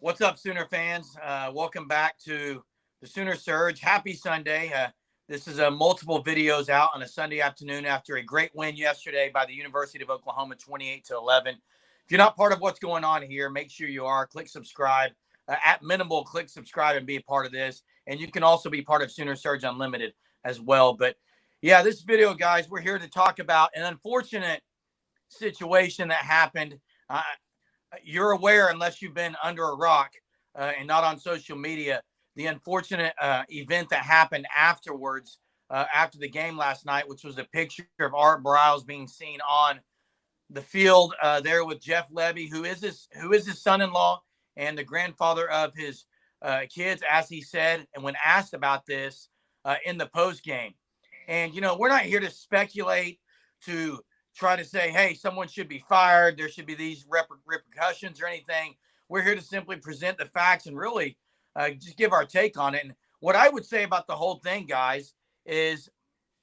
What's up, Sooner fans? Welcome back to the Sooner Surge. Happy Sunday. This is multiple videos out on a Sunday afternoon after a great win yesterday by the University of Oklahoma, 28-11. If you're not part of what's going on here, make sure you are. Click subscribe. At minimal, click subscribe and be a part of this. And you can also be part of Sooner Surge Unlimited as well. But yeah, this video, guys, we're here to talk about an unfortunate situation that happened. You're aware, unless you've been under a rock and not on social media, the unfortunate event that happened afterwards, after the game last night, which was a picture of Art Briles being seen on the field there with Jeff Lebby, who is his son-in-law and the grandfather of his kids, as he said, and when asked about this in the post game. And we're not here to speculate, to try to say, hey, someone should be fired, there should be these repercussions or anything. We're here to simply present the facts and really just give our take on it. And what I would say about the whole thing, guys, is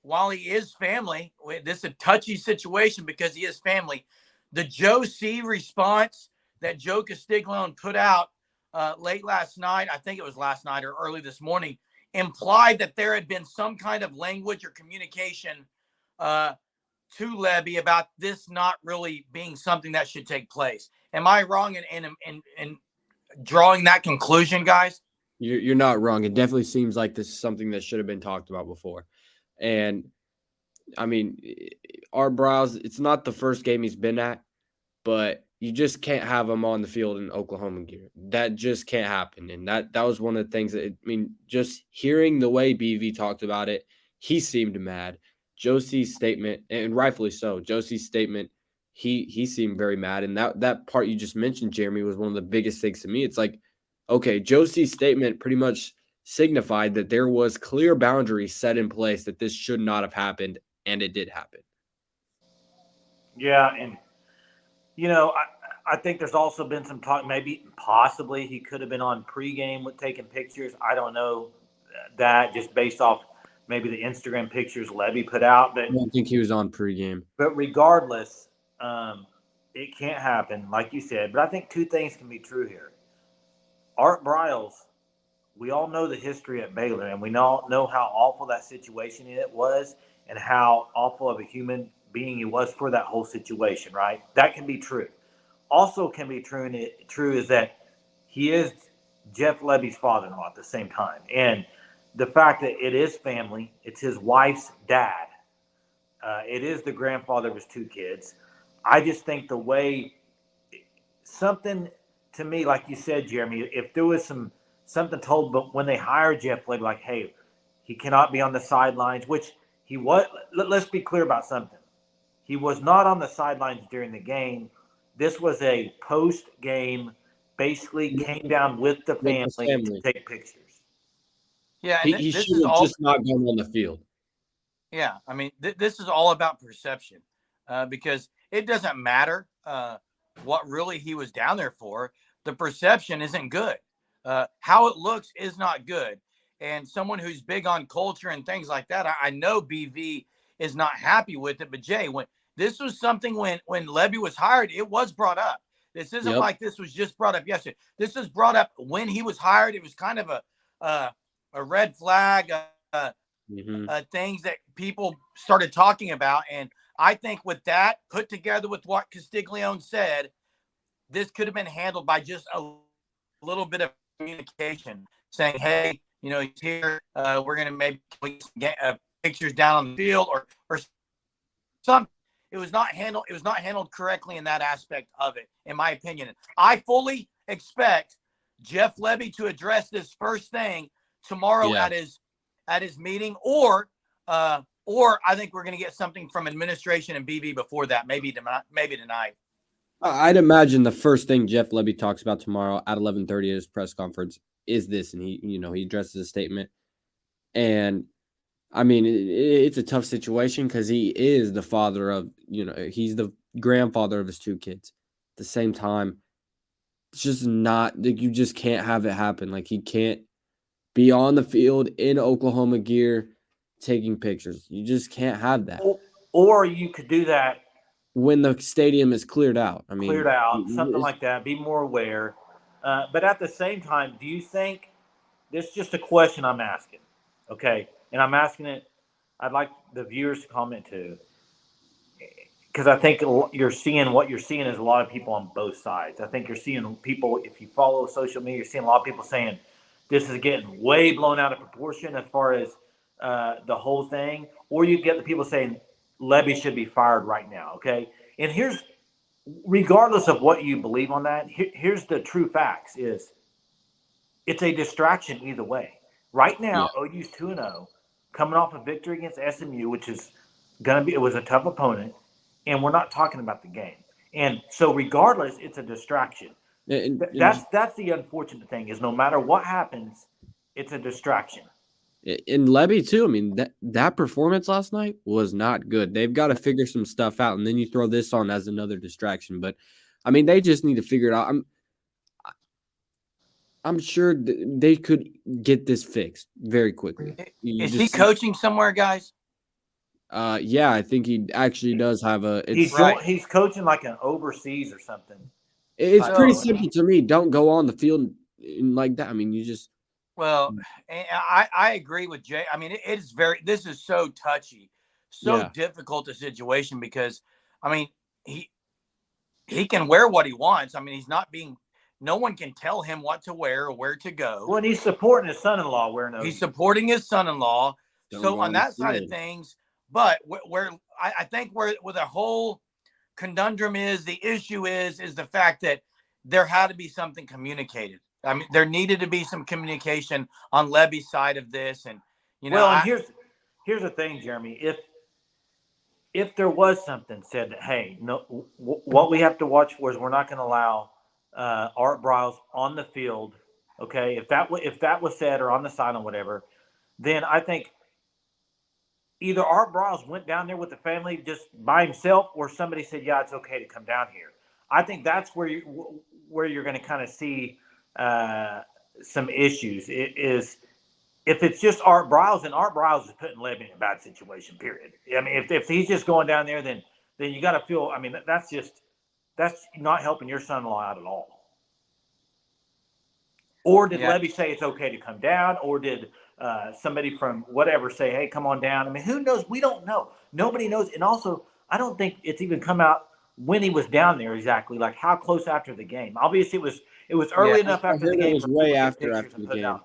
while he is family, this is a touchy situation because he is family. The Joe C response that Joe Castiglione put out late last night, I think it was last night or early this morning, implied that there had been some kind of language or communication to Lebby about this not really being something that should take place. Am I wrong in drawing that conclusion, guys? You're not wrong. It definitely seems like this is something that should have been talked about before. And I mean, Art Briles, it's not the first game he's been at, but you just can't have him on the field in Oklahoma gear. That just can't happen. And that was one of the things just hearing the way BV talked about it, he seemed mad. Josie's statement, and rightfully so, Josie's statement, he seemed very mad. And that part you just mentioned, Jeremy, was one of the biggest things to me. It's like, okay, Josie's statement pretty much signified that there was clear boundaries set in place that this should not have happened, and it did happen. Yeah, and I think there's also been some talk. Maybe, possibly, he could have been on pregame with taking pictures. I don't know that, just based off maybe the Instagram pictures Lebby put out. I don't think he was on pregame. But regardless, it can't happen, like you said. But I think two things can be true here. Art Briles, we all know the history at Baylor, and we all know how awful that situation it was, and how awful of a human being he was for that whole situation. Right? That can be true. Also, can be true is that he is Jeff Lebby's father-in-law at the same time, and the fact that it is family, it's his wife's dad, it is the grandfather of his two kids. I just think the way something to me, like you said, Jeremy, if there was something told, but when they hired Jeff Lebby, like, hey, he cannot be on the sidelines, which he was. Let's be clear about something. He was not on the sidelines during the game. This was a post-game, basically came down with the family to take pictures. Yeah, and he this should is have all. just not gone on the field. Yeah, I mean, this is all about perception, because it doesn't matter what really he was down there for. The perception isn't good. How it looks is not good. And someone who's big on culture and things like that, I know BV is not happy with it. But Jay, when this was something when Lebby was hired, it was brought up. This isn't like this was just brought up yesterday. This was brought up when he was hired. It was kind of a red flag. Things that people started talking about. And I think with that put together with what Castiglione said, this could have been handled by just a little bit of communication saying, hey, he's here. We're going to maybe get pictures down on the field or something. It was not handled correctly in that aspect of it, in my opinion. I fully expect Jeff Lebby to address this first thing tomorrow at his meeting, or I think we're going to get something from administration and BB before that, maybe tonight. I'd imagine the first thing Jeff Lebby talks about tomorrow at 11:30 at his press conference is this, and he addresses a statement. And I mean, it's a tough situation because he is the father of, he's the grandfather of his two kids. At the same time, it's just not, like, you just can't have it happen. Like, he can't be on the field in Oklahoma gear taking pictures. You just can't have that. Or you could do that when the stadium is cleared out. Something like that. Be more aware. But at the same time, do you think this is just a question I'm asking? Okay, and I'm asking it. I'd like the viewers to comment too, because I think you're seeing what you're seeing is a lot of people on both sides. I think you're seeing people, if you follow social media, you're seeing a lot of people saying this is getting way blown out of proportion as far as the whole thing, or you get the people saying Lebby should be fired right now. Okay, and here's, regardless of what you believe on that, here's the true facts: is it's a distraction either way. Right Yeah. now, OU's 2-0, coming off a victory against SMU, which is going to be, it was a tough opponent, and we're not talking about the game. And so, regardless, it's a distraction. That's the unfortunate thing, is no matter what happens, it's a distraction. In Lebby too. I mean, that performance last night was not good. They've got to figure some stuff out, and then you throw this on as another distraction. But I mean, they just need to figure it out. I'm sure they could get this fixed very quickly. Is he coaching somewhere, guys? Yeah, I think he actually does have a. He's coaching like an overseas or something. It's pretty simple to me. Don't go on the field like that. I mean, you just. Well, I agree with Jay. I mean, it's this is so touchy, so difficult a situation, because, I mean, he can wear what he wants. I mean, no one can tell him what to wear or where to go. Well, he's supporting his son-in-law He's supporting his son-in-law. So on that side of things, but where I think where the whole conundrum is, the issue is the fact that there had to be something communicated. I mean, there needed to be some communication on Lebby's side of this, and here's the thing, Jeremy. If there was something said that, hey, no, what we have to watch for is we're not going to allow Art Briles on the field. Okay, if that was said, or on the side or whatever, then I think either Art Briles went down there with the family just by himself, or somebody said, yeah, it's okay to come down here. I think that's where you're going to kind of see some issues. It is, if it's just Art Briles, and Art Briles is putting Lebby in a bad situation, period. I mean, if he's just going down there, then you got to feel, I mean, that's not helping your son-in-law out at all. Or did Lebby say it's okay to come down? Or did somebody from whatever say, hey, come on down? I mean, who knows? We don't know. Nobody knows. And also, I don't think it's even come out when he was down there exactly, like how close after the game. Obviously, it was early enough after the game. It was way after the game.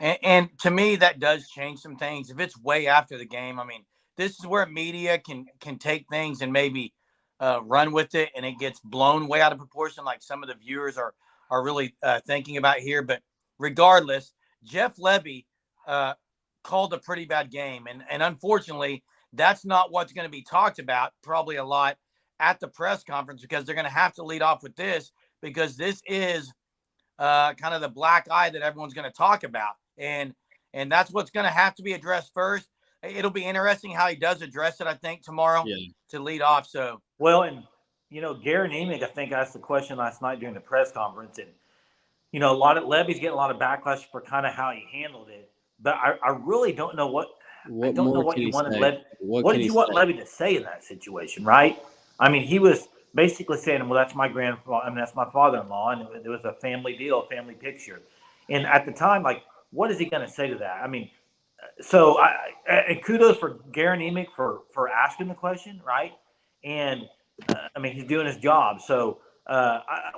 And to me, that does change some things. If it's way after the game, I mean, this is where media can take things and maybe run with it, and it gets blown way out of proportion, like some of the viewers are really thinking about here. But regardless, Jeff Lebby called a pretty bad game, and unfortunately, that's not what's going to be talked about probably a lot at the press conference, because they're going to have to lead off with this, because this is kind of the black eye that everyone's going to talk about. And that's what's going to have to be addressed first. It'll be interesting how he does address it, I think, tomorrow to lead off. So, well, and, Gary Nemick, I think, asked the question last night during the press conference. And, Lebby's getting a lot of backlash for kind of how he handled it. But I really don't know what you wanted Lebby. What did you want Lebby to say in that situation, right? I mean, he was basically saying, well, that's my grandfather. I mean, that's my father-in-law. And it was a family deal, a family picture. And at the time, like, what is he going to say to that? I mean, so and kudos for Gary Nemick for asking the question, right? And I mean, he's doing his job. So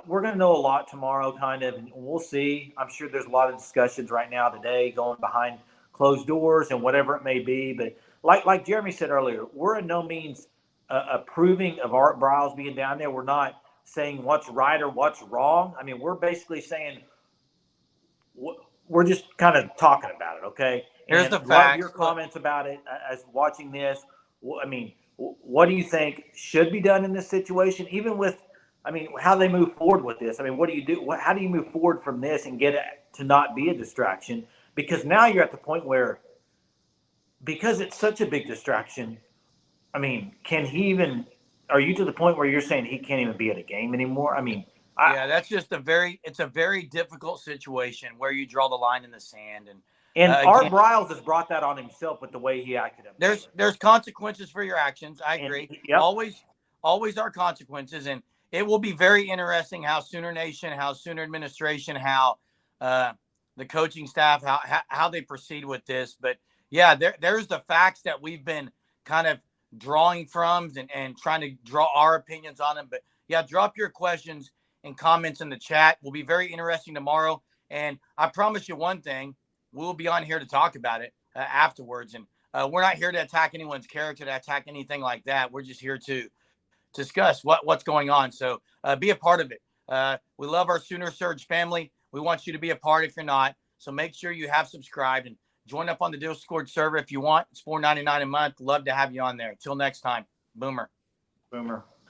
we're going to know a lot tomorrow, kind of, and we'll see. I'm sure there's a lot of discussions right now today going behind closed doors and whatever it may be. But like Jeremy said earlier, we're in no means approving of Art Briles being down there. We're not saying what's right or what's wrong. I mean, we're basically saying we're just kind of talking about it, okay? Here's the facts. Love your comments about it as watching this. I mean, what do you think should be done in this situation? Even with, I mean, how they move forward with this. I mean, what do you do? How do you move forward from this and get it to not be a distraction? Because now you're at the point where, because it's such a big distraction, I mean, are you to the point where you're saying he can't even be at a game anymore? I mean, that's just it's a very difficult situation where you draw the line in the sand. And Art Briles has brought that on himself with the way he acted. There's consequences for your actions. I agree. Always are consequences. it will be very interesting how Sooner Nation, how Sooner administration, how the coaching staff, how they proceed with this. But yeah, there's the facts that we've been kind of drawing from and trying to draw our opinions on them. But yeah, drop your questions and comments in the chat. Will be very interesting tomorrow. And I promise you one thing, we'll be on here to talk about it afterwards. And we're not here to attack anyone's character, to attack anything like that. We're just here to discuss what's going on. So be a part of it. We love our Sooner Surge family. We want you to be a part if you're not. So make sure you have subscribed and join up on the Discord server if you want. It's $4.99 a month. Love to have you on there. Until next time, Boomer. Boomer.